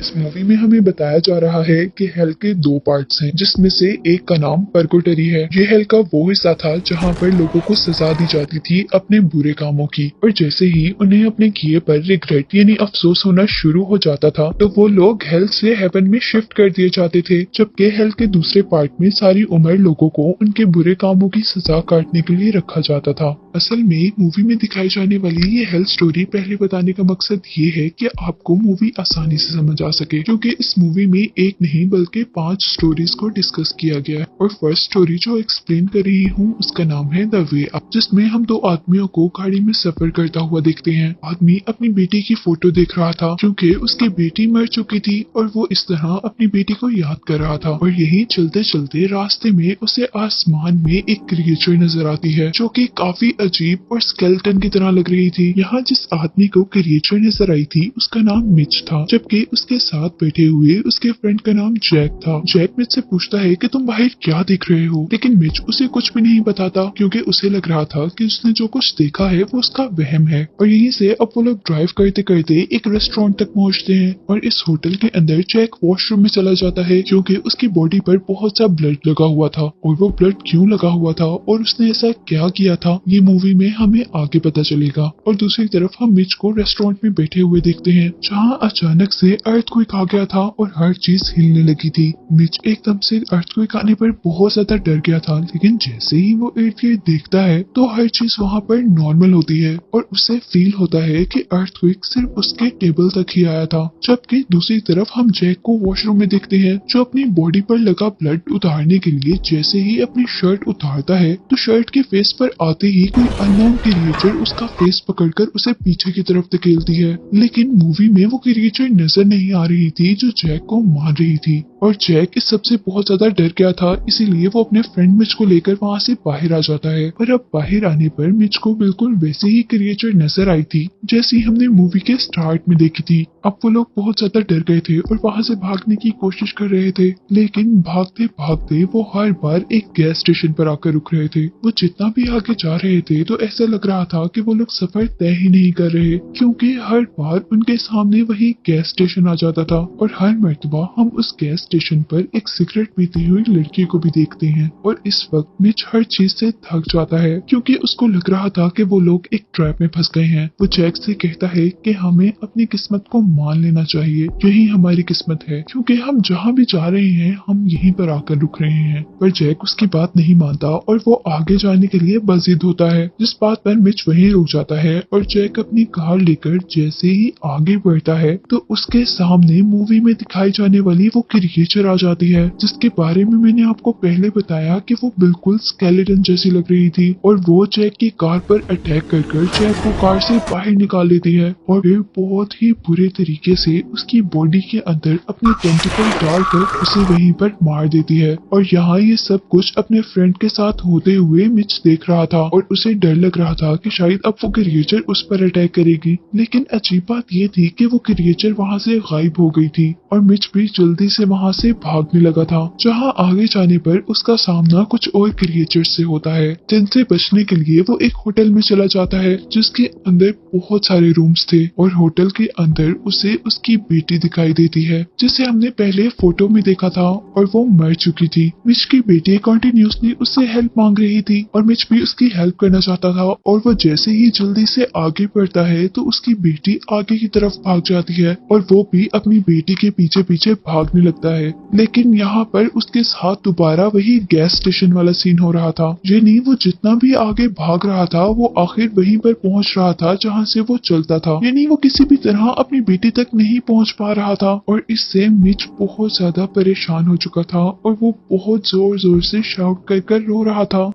इस मूवी में हमें बताया जा रहा है कि हेल के दो पार्ट्स हैं, जिसमें से एक का नाम परकोटरी है। ये हेल का वो हिस्सा था जहाँ पर लोगों को सजा दी जाती थी अपने बुरे कामों की, और जैसे ही उन्हें अपने किए पर रिग्रेट यानी अफसोस होना शुरू हो जाता था तो वो लोग हेल से हेवन में शिफ्ट कर दिए जाते थे। जबकि हेल के दूसरे पार्ट में सारी उम्र लोगों को उनके बुरे कामों की सजा काटने के लिए रखा जाता था। असल में मूवी में दिखाई जाने वाली ये हेल स्टोरी पहले बताने का मकसद ये है कि आपको मूवी आसानी से समझ आ सके, क्योंकि इस मूवी में एक नहीं बल्कि 5 स्टोरीज को डिस्कस किया गया है। और फर्स्ट स्टोरी जो एक्सप्लेन कर रही हूँ उसका नाम है द वे अप, जिसमें हम दो आदमियों को गाड़ी में सफर करता हुआ देखते हैं। आदमी अपनी बेटी की फोटो देख रहा था क्योंकि उसकी बेटी मर चुकी थी और वो इस तरह अपनी बेटी को याद कर रहा था। और यही चलते चलते रास्ते में उसे आसमान में एक क्रिएचर नजर आती है जो कि काफी अजीब और स्केलेटन की तरह लग रही थी। यहाँ जिस आदमी को क्रिएचर नजर आई थी उसका नाम मिच था, जबकि उसके साथ बैठे हुए उसके फ्रेंड का नाम जैक था। जैक मिच से पूछता है कि तुम बाहर क्या देख रहे हो, लेकिन मिच उसे कुछ भी नहीं बताता क्योंकि उसे लग रहा था कि उसने जो कुछ देखा है वो उसका वहम है। और यहीं से अब वो लोग ड्राइव करते करते एक रेस्टोरेंट तक पहुंचते हैं और इस होटल के अंदर जैक वॉशरूम में चला जाता है क्योंकि उसकी बॉडी पर बहुत सा ब्लड लगा हुआ था। और वो ब्लड क्यों लगा हुआ था और उसने ऐसा क्या किया था ये मूवी में हमें आगे पता चलेगा। और दूसरी तरफ हम मिच को रेस्टोरेंट में बैठे हुए देखते हैं जहाँ अचानक से अर्थक्वेक आ गया था और हर चीज हिलने लगी थी। मिच एकदम से अर्थक्वेक आने पर बहुत ज्यादा डर गया था, लेकिन जैसे ही वो इर्द गिर्द देखता है तो हर चीज वहाँ पर नॉर्मल होती है और उसे फील होता है कि अर्थक्वेक सिर्फ उसके टेबल तक ही आया था। जबकि दूसरी तरफ हम जैक को वॉशरूम में देखते हैं जो अपनी बॉडी पर लगा ब्लड उतारने के लिए जैसे ही अपनी शर्ट उतारता है तो शर्ट के फेस पर आते ही कोई अननोन क्रिएचर उसका फेस पकड़कर उसे पीछे की तरफ धकेलती है। लेकिन मूवी में वो क्रिएचर नजर नहीं आ रही थी जो जैक को मार रही थी और जैक इस सबसे बहुत ज्यादा डर गया था, इसीलिए वो अपने फ्रेंड मिच को लेकर वहाँ से बाहर आ जाता है। पर अब बाहर आने पर मिच को बिल्कुल वैसे ही क्रिएचर नजर आई थी जैसी हमने मूवी के स्टार्ट में देखी थी। अब वो लोग बहुत ज्यादा डर गए थे और वहाँ से भागने की कोशिश कर रहे थे, लेकिन भागते भागते वो हर बार एक गैस स्टेशन पर आकर रुक रहे थे। वो जितना भी आगे जा रहे थे तो ऐसा लग रहा था कि वो लोग सफर तय ही नहीं कर रहे, क्योंकि हर बार उनके सामने वही गैस स्टेशन आ जाता था और हर मर्तबा हम उस गैस स्टेशन पर एक सिगरेट पीती हुई लड़की को भी देखते हैं। और इस वक्त मिच हर चीज से थक जाता है क्योंकि उसको लग रहा था कि वो लोग एक ट्रैप में फंस गए हैं। वो जैक से कहता है कि हमें अपनी किस्मत को मान लेना चाहिए, यही हमारी किस्मत है, क्योंकि हम जहाँ भी जा रहे हैं हम यहीं पर आकर रुक रहे हैं। पर जैक उसकी बात नहीं मानता और वो आगे जाने के लिए बजिद होता है, जिस बात पर मिच वहीं रुक जाता है। और जैक अपनी कार लेकर जैसे ही आगे बढ़ता है तो उसके सामने मूवी में दिखाई जाने वाली वो क्रिएचर आ जाती है, जिसके बारे में मैंने आपको पहले बताया कि वो बिल्कुल स्केलेटन जैसी लग रही थी। और वो जैक की कार पर अटैक कर जैक को कार से बाहर निकाल लेती है और फिर बहुत ही बुरे तरीके से उसकी बॉडी के अंदर अपनी टेंटिकल डालकर उसे वहीं पर मार देती है। और यहाँ ये सब कुछ अपने फ्रेंड के साथ होते हुए मिच देख रहा था और उसे डर लग रहा था कि शायद अब वो क्रिएचर उस पर अटैक करेगी। लेकिन अजीब बात ये थी कि वो क्रिएचर वहाँ से गायब हो गई थी और मिच भी जल्दी से वहाँ से भागने लगा था, जहाँ आगे जाने पर उसका सामना कुछ और क्रिएचर से होता है, जिनसे बचने के लिए वो एक होटल में चला जाता है जिसके अंदर बहुत सारे रूम्स थे। और होटल के अंदर उसे उसकी बेटी दिखाई देती है जिसे हमने पहले फोटो में देखा था और वो मर चुकी थी। मिच की बेटी कंटिन्यूसली उससे हेल्प मांग रही थी और मिच भी उसकी हेल्प करना चाहता था। और वो जैसे ही जल्दी से आगे बढ़ता है तो उसकी बेटी आगे की तरफ भाग जाती है और वो भी अपनी बेटी के पीछे पीछे भागने लगता है। लेकिन यहाँ पर उसके साथ दोबारा वही गैस स्टेशन वाला सीन हो रहा था, यानी वो जितना भी आगे भाग रहा था वो आखिर वहीं पर पहुंच रहा था जहाँ से वो चलता था, यानी वो किसी भी तरह अपनी बेटी तक नहीं पहुंच पा रहा था। और इससे मिच बहुत ज्यादा परेशान हो चुका था और वो बहुत जोर जोर से शाउट कर रो रहा था।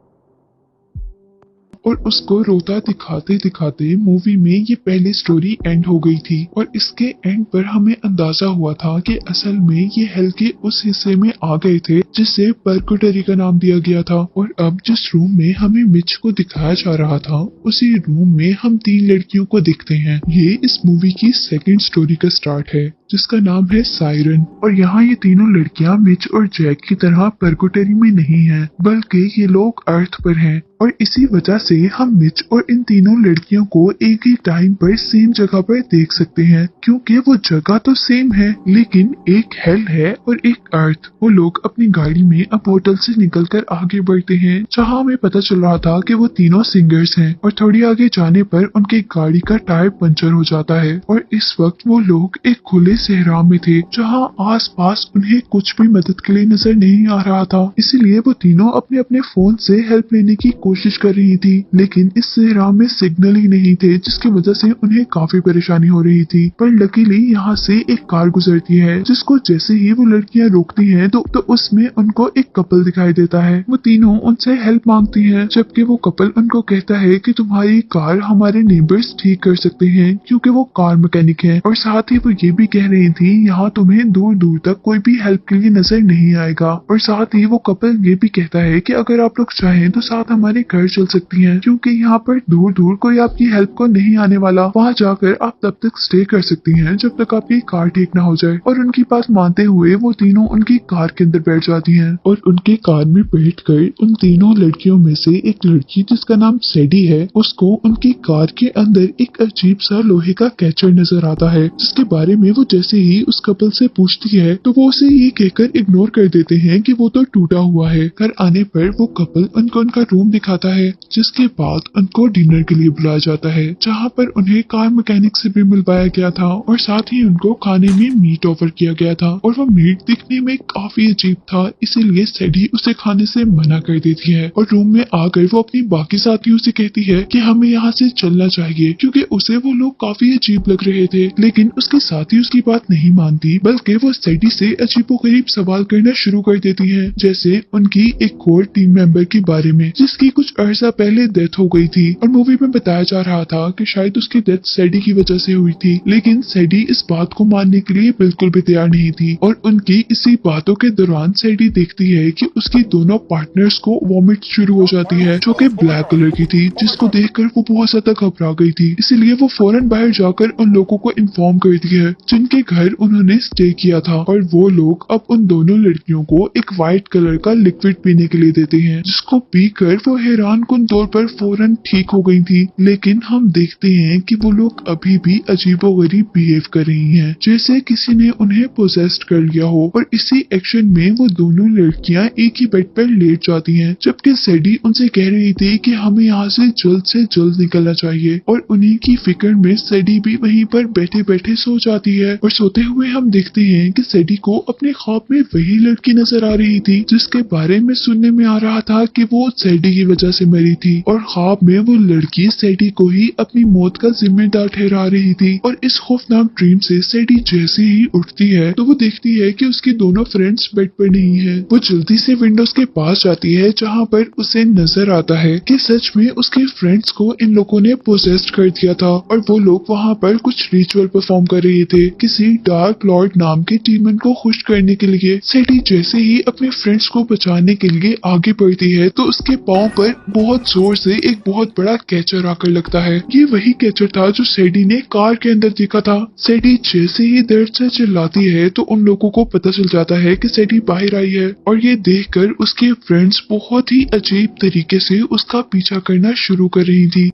और उसको रोता दिखाते दिखाते मूवी में ये पहली स्टोरी एंड हो गई थी। और इसके एंड पर हमें अंदाजा हुआ था कि असल में ये हेल के उस हिस्से में आ गए थे जिसे परकोटरी का नाम दिया गया था। और अब जिस रूम में हमें मिच को दिखाया जा रहा था उसी रूम में हम 3 लड़कियों को देखते हैं। ये इस मूवी की सेकंड स्टोरी का स्टार्ट है जिसका नाम है सायरन। और यहाँ ये तीनों लड़कियां मिच और जैक की तरह पर्गोटरी में नहीं हैं, बल्कि ये लोग अर्थ पर हैं। और इसी वजह से हम मिच और इन तीनों लड़कियों को एक ही टाइम पर सेम जगह पर देख सकते हैं, क्योंकि वो जगह तो सेम है लेकिन एक हेल है और एक अर्थ। वो लोग अपनी गाड़ी में अब होटल से निकलकर आगे बढ़ते हैं, जहाँ हमें पता चल रहा था कि वो तीनों सिंगर्स हैं। और थोड़ी आगे जाने पर उनकी गाड़ी का टायर पंचर हो जाता है और इस वक्त वो लोग एक खुले सहरा में थे, जहाँ आसपास उन्हें कुछ भी मदद के लिए नजर नहीं आ रहा था। इसीलिए वो तीनों अपने अपने फोन से हेल्प लेने की कोशिश कर रही थी, लेकिन इस सहरा में सिग्नल ही नहीं थे, जिसकी वजह से उन्हें काफी परेशानी हो रही थी। पर लकीली यहाँ से एक कार गुजरती है, जिसको जैसे ही वो लड़कियां रोकती हैं तो उसमें उनको एक कपल दिखाई देता है। वो तीनों उनसे हेल्प मांगती हैं, जबकि वो कपल उनको कहता है कि तुम्हारी कार हमारे नेबर्स ठीक कर सकते हैं, क्योंकि वो कार मैकेनिक है। और साथ ही वो ये भी कह रही थी यहाँ तुम्हें दूर दूर तक कोई भी हेल्प के लिए नजर नहीं आएगा। और साथ ही वो कपल ये भी कहता है कि अगर आप लोग चाहें तो साथ हमारे घर चल सकती हैं, क्योंकि यहाँ पर दूर दूर कोई आपकी हेल्प को नहीं आने वाला। वहाँ जाकर आप तब तक स्टे कर सकती हैं जब तक आपकी कार ठीक ना हो जाए। और उनकी बात मानते हुए वो तीनों उनकी कार के अंदर बैठ जाती हैं और उनके कार में बैठकर उन तीनों लड़कियों में से एक लड़की जिसका नाम सैडी है, उसको उनकी कार के अंदर एक अजीब सा लोहे का कैचर नजर आता है, जिसके बारे में वो जैसे ही उस कपल से पूछती है तो वो उसे ये कहकर इग्नोर कर देते हैं कि वो तो टूटा हुआ है। घर आने पर वो कपल उनको उनका रूम दिखाता है, जिसके बाद उनको डिनर के लिए बुलाया जाता है, जहाँ पर उन्हें कार मैकेनिक से भी मिलवाया गया था और साथ ही उनको खाने में मीट ऑफर किया गया था। और वो मीट दिखने में काफी अजीब था, इसीलिए सैडी उसे खाने से मना कर देती है। और रूम में आकर वो अपनी बाकी साथियों से कहती है कि हमें यहाँ से चलना चाहिए, क्योंकि उसे वो लोग काफी अजीब लग रहे थे। लेकिन उसके साथी उसकी बात नहीं मानती, बल्कि वो सैडी से अजीबोगरीब सवाल करना शुरू कर देती है, जैसे उनकी एक और टीम मेंबर के बारे में जिसकी कुछ अर्सा पहले डेथ हो गई थी। और मूवी में बताया जा रहा था कि शायद उसकी डेथ सैडी की वजह से हुई थी, लेकिन सैडी इस बात को मानने के लिए बिल्कुल भी तैयार नहीं थी। और उनकी इसी बातों के दौरान सैडी देखती है कि उसकी दोनों पार्टनर्स को वॉमिट शुरू हो जाती है, जो कि ब्लैक कलर की थी, जिसको देखकर वो बहुत ज्यादा घबरा गई थी। इसीलिए वो फौरन बाहर जाकर उन लोगों को इन्फॉर्म करती है जिनके घर उन्होंने स्टे किया था। और वो लोग अब उन दोनों लड़कियों को एक व्हाइट कलर का लिक्विड पीने के लिए देते हैं, जिसको पीकर वो हैरान कुन तौर पर फौरन ठीक हो गई थी। लेकिन हम देखते हैं कि वो लोग अभी भी अजीबोगरीब बिहेव कर रही हैं, जैसे किसी ने उन्हें पोजेस्ड कर लिया हो। और इसी एक्शन में वो दोनों लड़कियां एक ही बेड पर लेट जाती हैं, जबकि सैडी उनसे कह रही थी कि हमें यहाँ से जल्द निकलना चाहिए। और उन्हीं की फिक्र में सैडी भी वहीं पर बैठे बैठे सो जाती है। और सोते हुए हम देखते हैं कि सैडी को अपने ख्वाब में वही लड़की नजर आ रही थी जिसके बारे में सुनने में आ रहा था कि वो सैडी की वजह से मरी थी। और ख्वाब में वो लड़की सैडी को ही अपनी मौत का जिम्मेदार ठहरा रही थी। और इस खौफनाक ड्रीम से सैडी जैसे ही उठती है तो वो देखती है कि उसकी दोनों फ्रेंड्स बेड पर नहीं है। वो जल्दी से विंडोज के पास जाती है, जहाँ पर उसे नजर आता है कि सच में उसके फ्रेंड्स को इन लोगों ने पोजेस्ड कर दिया था। और वो लोग वहाँ पर कुछ रिचुअल परफॉर्म कर रहे थे किसी डार्क लॉर्ड नाम के डीमन को खुश करने के लिए। सैडी जैसे ही अपने फ्रेंड्स को बचाने के लिए आगे बढ़ती है तो उसके पांव पर बहुत जोर से एक बहुत बड़ा कैचर आकर लगता है। ये वही कैचर था जो सैडी ने कार के अंदर देखा था। सैडी जैसे ही दर्द से चिल्लाती है तो उन लोगों को पता चल जाता है कि सैडी बाहर आई है। और ये देखकर उसके फ्रेंड्स बहुत ही अजीब तरीके से उसका पीछा करना शुरू कर रही थी।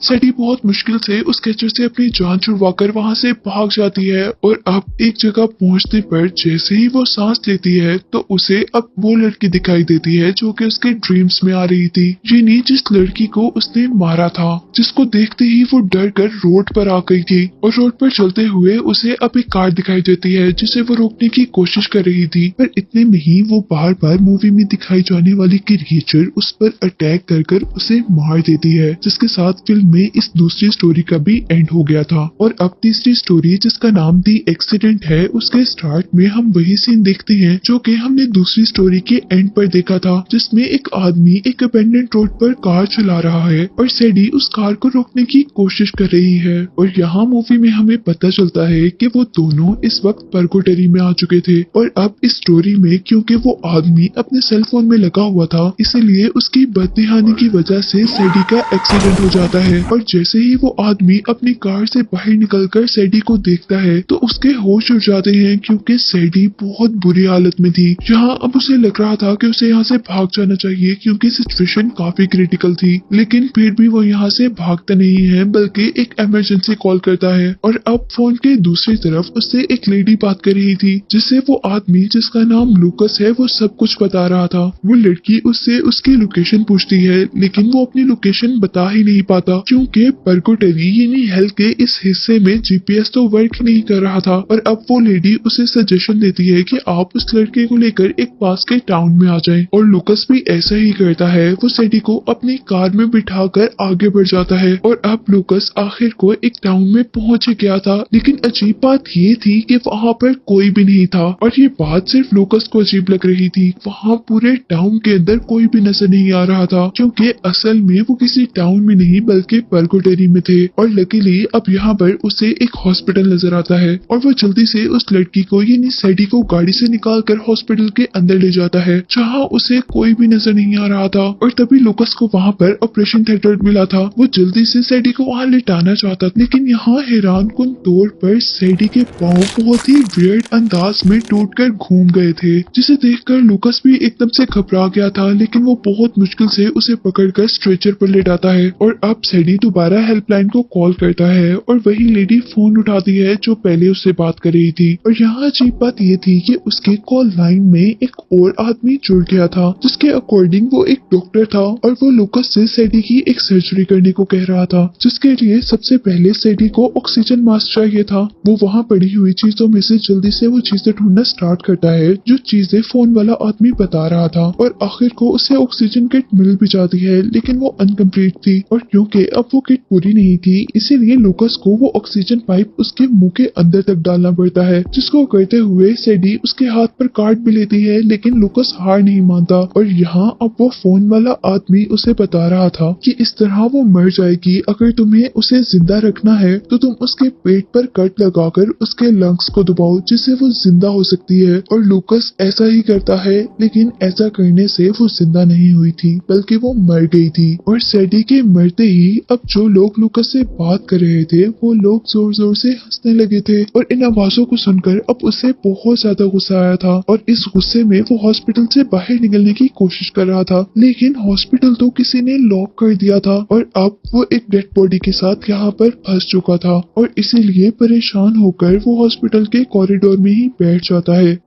सैडी बहुत मुश्किल से उस कैचर से अपनी जान छुड़वाकर वहां से भाग जाती है। और अब एक जगह पहुंचने पर जैसे ही वो सांस लेती है तो उसे अब वो लड़की दिखाई देती है जो कि उसके ड्रीम्स में आ रही थी, जिन्हीं जिस लड़की को उसने मारा था, जिसको देखते ही वो डर कर रोड पर आ गई थी। और रोड पर चलते हुए उसे अब एक कार दिखाई देती है जिसे वो रोकने की कोशिश कर रही थी। पर इतने में ही वो बार बार मूवी में दिखाई जाने वाली क्रिएचर उस पर अटैक कर उसे मार देती है, जिसके साथ फिल्म में इस दूसरी स्टोरी का भी एंड हो गया था। और अब तीसरी स्टोरी जिसका नाम दी एक्सीडेंट है, उसके स्टार्ट में हम वही सीन देखते हैं जो कि हमने दूसरी स्टोरी के एंड पर देखा था, जिसमें एक आदमी एक अबेंडेंट रोड पर कार चला रहा है और सैडी उस कार को रोकने की कोशिश कर रही है। और यहाँ मूवी में हमें पता चलता है कि वो दोनों इस वक्त पर्गोटरी में आ चुके थे। और अब इस स्टोरी में क्योंकि वो आदमी अपने सेल फोन में लगा हुआ था, इसलिए उसकी बददिहानी की वजह से सैडी का एक्सीडेंट हो जाता है है और जैसे ही वो आदमी अपनी कार से बाहर निकलकर सैडी को देखता है तो उसके होश उड़ जाते हैं, क्योंकि सैडी बहुत बुरी हालत में थी। यहाँ अब उसे लग रहा था कि उसे यहाँ से भाग जाना चाहिए क्योंकि सिचुएशन काफी क्रिटिकल थी, लेकिन फिर भी वो यहाँ से भागता नहीं है बल्कि एक इमरजेंसी कॉल करता है। और अब फोन के दूसरी तरफ उससे एक लेडी बात कर रही थी, जिससे वो आदमी जिसका नाम लूकस है वो सब कुछ बता रहा था। वो लड़की उससे उसकी लोकेशन पूछती है, लेकिन वो अपनी लोकेशन बता ही नहीं पाता क्योंकि पर्गोटरी यानी हेल के इस हिस्से में जीपीएस तो वर्क नहीं कर रहा था। और अब वो लेडी उसे सजेशन देती है कि आप उस लड़के को लेकर एक पास के टाउन में आ जाएं। और लूकस भी ऐसा ही करता है, वो सैडी को अपनी कार में बिठाकर आगे बढ़ जाता है। और अब लूकस आखिर को एक टाउन में पहुंच गया था, लेकिन अजीब बात ये थी कि वहाँ पर कोई भी नहीं था। और ये बात सिर्फ लूकस को अजीब लग रही थी, वहाँ पूरे टाउन के अंदर कोई भी नजर नहीं आ रहा था, क्योंकि असल में वो किसी टाउन में नहीं बल्कि पर्गोटरी में थे। और लकीली अब यहाँ पर उसे एक हॉस्पिटल नजर आता है और वो जल्दी से उस लड़की को यानी सैडी को गाड़ी से निकालकर हॉस्पिटल के अंदर ले जाता है, जहाँ उसे कोई भी नजर नहीं आ रहा था। और तभी लूकस को वहाँ पर ऑपरेशन थिएटर मिला था। वो जल्दी से सैडी को वहाँ लिटाना चाहता, लेकिन यहाँ हैरान कुन तौर पर सैडी के पाँव बहुत ही वियर्ड अंदाज में टूटकर घूम गए थे, जिसे देखकर लूकस भी एकदम से घबरा गया था। लेकिन वो बहुत मुश्किल से उसे पकड़कर स्ट्रेचर पर लेटाता है। और अब सैडी दोबारा हेल्पलाइन को कॉल करता है और वही लेडी फोन उठाती है जो पहले उससे बात कर रही थी। और यहाँ अजीब बात ये थी कि उसके कॉल लाइन में एक और आदमी जुड़ गया था, जिसके अकॉर्डिंग वो एक डॉक्टर था और वो लूकस से सैडी की एक सर्जरी करने को कह रहा था, जिसके लिए सबसे पहले सैडी को ऑक्सीजन मास्क चाहिए था। वो वहाँ पड़ी हुई चीजों में से जल्दी से वो चीजें ढूंढना स्टार्ट करता है जो चीजें फोन वाला आदमी बता रहा था। और आखिर को उसे ऑक्सीजन किट मिल भी जाती है, लेकिन वो अनकम्प्लीट थी। और क्योंकि अब वो किट पूरी नहीं थी, इसीलिए लूकस को वो ऑक्सीजन पाइप उसके मुंह के अंदर तक डालना पड़ता है, जिसको करते हुए सैडी उसके हाथ पर काट भी लेती है, लेकिन लूकस हार नहीं मानता। और यहाँ अब वो फोन वाला आदमी उसे बता रहा था कि इस तरह वो मर जाएगी, अगर तुम्हें उसे जिंदा रखना है तो तुम उसके पेट पर कट लगाकर उसके लंग्स को दबाओ, जिससे वो जिंदा हो सकती है। और लूकस ऐसा ही करता है, लेकिन ऐसा करने से वो जिंदा नहीं हुई थी बल्कि वो मर गई थी। और सैडी के मरते ही अब जो लोग लूकस से बात कर रहे थे वो लोग जोर जोर से हंसने लगे थे। और इन आवाजों को सुनकर अब उसे बहुत ज्यादा गुस्सा आया था और इस गुस्से में वो हॉस्पिटल से बाहर निकलने की कोशिश कर रहा था, लेकिन हॉस्पिटल तो किसी ने लॉक कर दिया था और अब वो एक डेड बॉडी के साथ यहाँ पर फंस चुका था। और इसीलिए परेशान होकर वो हॉस्पिटल के कॉरिडोर में ही बैठ जाता है।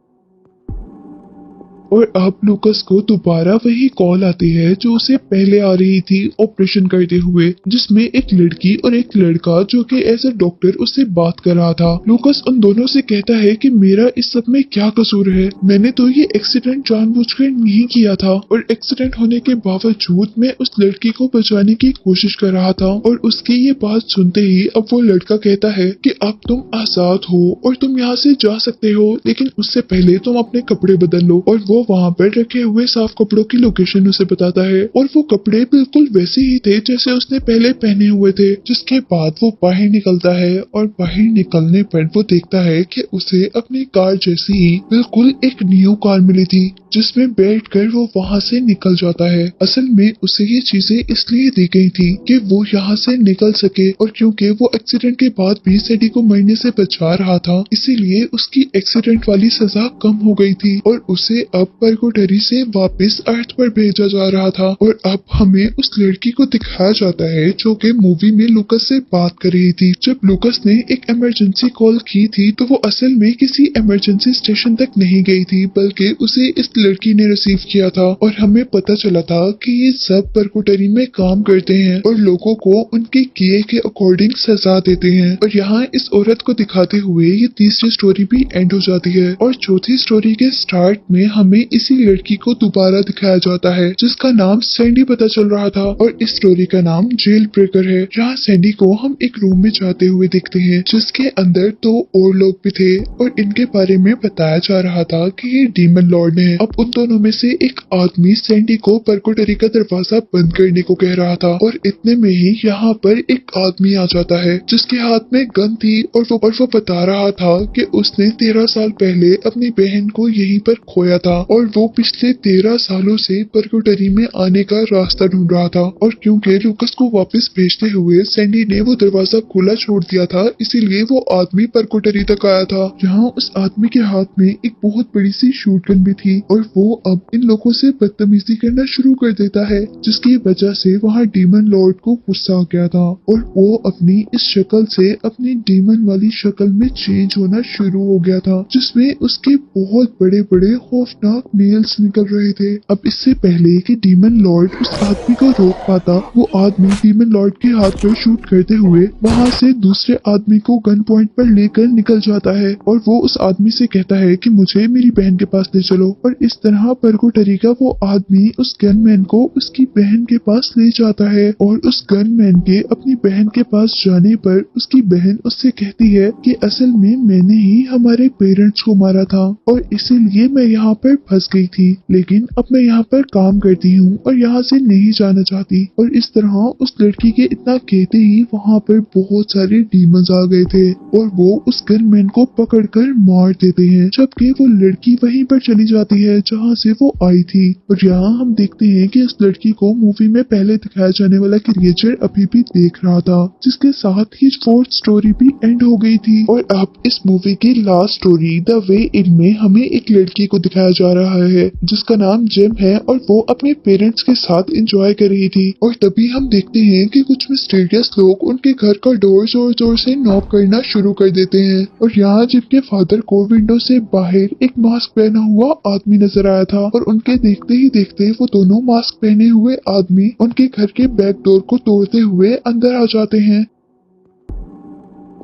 और अब लूकस को दोबारा वही कॉल आती है जो उसे पहले आ रही थी ऑपरेशन करते हुए, जिसमें एक लड़की और एक लड़का जो कि एज ए डॉक्टर उससे बात कर रहा था। लूकस उन दोनों से कहता है कि मेरा इस सब में क्या कसूर है, मैंने तो ये एक्सीडेंट जानबूझकर नहीं किया था। और एक्सीडेंट होने के बावजूद मैं उस लड़की को बचाने की कोशिश कर रहा था। और उसकी ये बात सुनते ही अब वो लड़का कहता है कि अब तुम आजाद हो और तुम यहाँ से जा सकते हो, लेकिन उससे पहले तुम अपने कपड़े बदल लो। और वो वहाँ पर रखे हुए साफ कपड़ों की लोकेशन उसे बताता है और वो कपड़े बिल्कुल वैसे ही थे जैसे उसने पहले पहने हुए थे। जिसके बाद वो बाहर निकलता है और बाहर निकलने पर वो देखता है कि उसे अपनी कार जैसी ही बिल्कुल एक न्यू कार मिली थी, जिसमें बैठकर वो वहाँ से निकल जाता है। असल में उसे ये चीजें इसलिए दी गई थी कि वो यहाँ से निकल सके, और क्योंकि वो एक्सीडेंट के बाद भी सैडी को मरने से बचा रहा था, इसीलिए उसकी एक्सीडेंट वाली सजा कम हो गई थी और उसे अब पर्गोटरी से वापस अर्थ पर भेजा जा रहा था। और अब हमें उस लड़की को दिखाया जाता है जो कि मूवी में लूकस से बात कर रही थी। जब लूकस ने एक इमरजेंसी कॉल की थी तो वो असल में किसी इमरजेंसी स्टेशन तक नहीं गई थी, बल्कि उसे इस लड़की ने रिसीव किया था। और हमें पता चला था कि ये सब पर्गोटरी में काम करते हैं और लोगों को उनके किए के अकॉर्डिंग सजा देते हैं। और यहाँ इस औरत को दिखाते हुए ये तीसरी स्टोरी भी एंड हो जाती है। और चौथी स्टोरी के स्टार्ट में हमें इसी लड़की को दोबारा दिखाया जाता है जिसका नाम सैंडी पता चल रहा था, और इस स्टोरी का नाम जेल ब्रेकर है। जहाँ सैंडी को हम एक रूम में जाते हुए देखते हैं जिसके अंदर 2 और लोग भी थे और इनके बारे में बताया जा रहा था कि ये डीमन लॉर्ड है। अब उन दोनों में से एक आदमी सैंडी को परकोटरी का दरवाजा बंद करने को कह रहा था और इतने में ही यहाँ पर एक आदमी आ जाता है जिसके हाथ में गन थी और वो बता रहा था कि उसने 13 साल पहले अपनी बहन को यहीं पर खोया था और वो पिछले 13 सालों से परकोटरी में आने का रास्ता ढूंढ रहा था और क्योंकि लूकस को वापस भेजते हुए सैंडी ने वो दरवाजा खुला छोड़ दिया था, इसीलिए वो आदमी परकोटरी तक आया था। यहाँ उस आदमी के हाथ में एक बहुत बड़ी सी शूटगन भी थी और वो अब इन लोगों से बदतमीजी करना शुरू कर देता है, जिसकी वजह से वहाँ डीमन लॉर्ड को गुस्सा आ गया था और वो अपनी इस शक्ल से अपनी डीमन वाली शक्ल में चेंज होना शुरू हो गया था, जिसमें उसके बहुत बड़े बड़े खौफनाक नेल्स निकल रहे थे। अब इससे पहले कि डीमन लॉर्ड उस आदमी को रोक पाता, वो आदमी डीमन लॉर्ड के हाथ पर शूट करते हुए वहाँ से दूसरे आदमी को गन पॉइंट पर लेकर निकल जाता है और वो उस आदमी से कहता है कि मुझे मेरी बहन के पास ले चलो। और इस तरह परकोटरी का वो आदमी उस गनमैन को उसकी बहन के पास ले जाता है और उस गनमैन के अपनी बहन के पास जाने पर उसकी बहन उससे कहती है कि असल में मैंने ही हमारे पेरेंट्स को मारा था और इसीलिए मैं यहाँ पर फंस गई थी, लेकिन अब मैं यहाँ पर काम करती हूँ और यहाँ से नहीं जाना चाहती। और इस तरह उस लड़की के इतना कहते ही वहाँ पर बहुत सारे डीमंस आ गए थे और वो उस गनमैन को पकड़कर मार देते हैं, जबकि वो लड़की वहीं पर चली जाती है जहाँ से वो आई थी। और यहाँ हम देखते हैं कि उस लड़की को मूवी में पहले दिखाया जाने वाला क्रिएचर अभी भी देख रहा था, जिसके साथ ही फोर्थ स्टोरी भी एंड हो गई थी। और अब इस मूवी की लास्ट स्टोरी द वे इन में हमें एक लड़की को दिखाया जा रहा है जिसका नाम जेम है और वो अपने पेरेंट्स के साथ एंजॉय कर रही थी। और तभी हम देखते हैं कि कुछ मिस्टीरियस लोग उनके घर का डोर जोर जोर से नॉक करना शुरू कर देते हैं और यहाँ जेम के फादर को विंडो से बाहर एक मास्क पहना हुआ आदमी नजर आया था और उनके देखते ही देखते वो दोनों मास्क पहने हुए आदमी उनके घर के बैक डोर को तोड़ते हुए अंदर आ जाते हैं।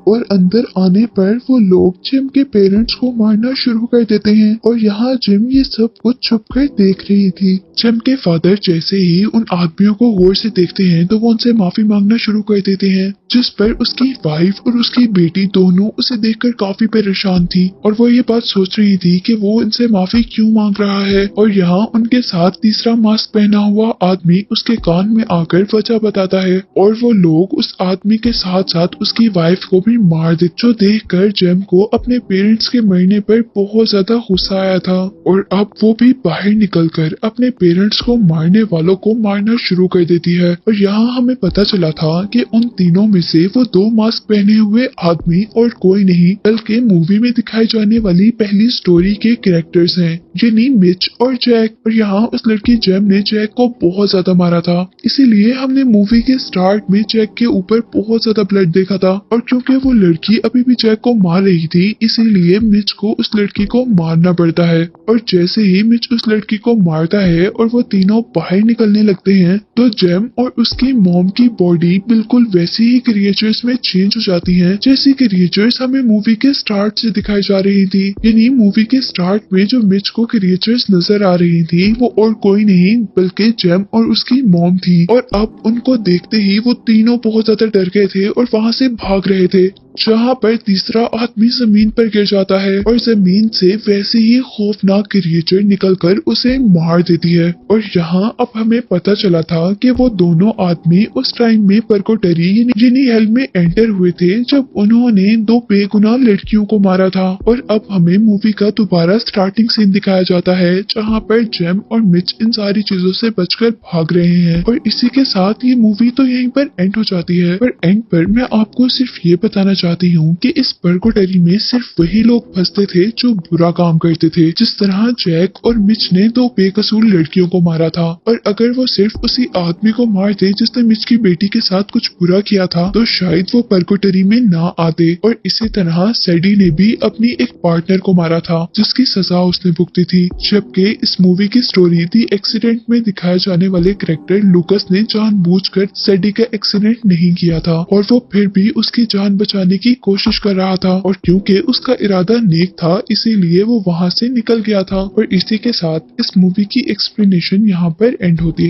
और अंदर आने पर वो लोग जिम के पेरेंट्स को मारना शुरू कर देते हैं और यहाँ जिम ये सब कुछ छुपकर देख रही थी। जिम के फादर जैसे ही उन आदमियों को गौर से देखते हैं तो वो उनसे माफी मांगना शुरू कर देते हैं, जिस पर उसकी वाइफ और उसकी बेटी दोनों उसे देखकर काफी परेशान थी और वो ये बात सोच रही थी कि वो इनसे माफी क्यों मांग रहा है। और यहाँ उनके साथ तीसरा मास्क पहना हुआ आदमी उसके कान में आकर वजह बताता है और वो लोग उस आदमी के साथ साथ उसकी वाइफ को भी मार दे, जो देखकर जेम को अपने पेरेंट्स के मरने पर बहुत ज्यादा गुस्सा आया था और अब वो भी बाहर निकलकर अपने पेरेंट्स को मारने वालों को मारना शुरू कर देती है। और यहाँ हमें पता चला था कि उन तीनों में से वो दो मास्क पहने हुए आदमी और कोई नहीं बल्कि मूवी में दिखाई जाने वाली पहली स्टोरी के कैरेक्टर्स हैं, यानी मिच और जैक। और यहाँ उस लड़की जेम ने जैक को बहुत ज्यादा मारा था, इसीलिए हमने मूवी के स्टार्ट में जैक के ऊपर बहुत ज्यादा ब्लड देखा था और क्योंकि वो लड़की अभी भी जैक को मार रही थी इसीलिए मिच को उस लड़की को मारना पड़ता है। और जैसे ही मिच उस लड़की को मारता है और वो तीनों बाहर निकलने लगते हैं तो जेम और उसकी मॉम की बॉडी बिल्कुल वैसी ही क्रिएचर्स में चेंज हो जाती है जैसी क्रिएचर्स हमें मूवी के स्टार्ट से दिखाई जा रही थी। यानी मूवी के स्टार्ट में जो मिच को क्रिएचर्स नजर आ रही थी वो और कोई नहीं बल्कि जेम और उसकी मॉम थी। और अब उनको देखते ही वो तीनों बहुत ज्यादा डर गए थे और वहाँ से भाग रहे थे, जहाँ पर तीसरा आदमी जमीन पर गिर जाता है और जमीन से वैसे ही खौफनाक क्रिएचर निकलकर उसे मार देती है। और यहाँ अब हमें पता चला था कि वो दोनों आदमी उस टाइम में परकोटरी यानी हेल में एंटर हुए थे जब उन्होंने दो बेगुनाह लड़कियों को मारा था। और अब हमें मूवी का दोबारा स्टार्टिंग सीन दिखाया जाता है जहाँ पर जेम और मिच इन सारी चीजों से बचकर भाग रहे हैं और इसी के साथ ये मूवी तो यहीं पर एंड हो जाती है। पर एंड पर मैं आपको सिर्फ ये बताना चाहती हूँ कि इस परकोटरी में सिर्फ वही लोग फंसते थे जो बुरा काम करते थे, जिस तरह जैक और मिच ने दो बेकसूर लड़कियों को मारा था। और अगर वो सिर्फ उसी आदमी को मारते जिसने मिच की बेटी के साथ कुछ बुरा किया था तो शायद वो परकोटरी में ना आते। और इसी तरह सैडी ने भी अपनी एक पार्टनर को मारा था जिसकी सजा उसने भुगती थी, जबकि इस मूवी की स्टोरी दी एक्सीडेंट में दिखाए जाने वाले कैरेक्टर लूकस ने जानबूझकर सैडी का एक्सीडेंट नहीं किया था और वो फिर भी उसकी जान बचाने की कोशिश कर रहा था। और क्योंकि उसका इरादा नेक था इसीलिए वो वहां से निकल गया था। और इसी के साथ इस मूवी की एक्सप्लेनेशन यहाँ पर एंड होती है।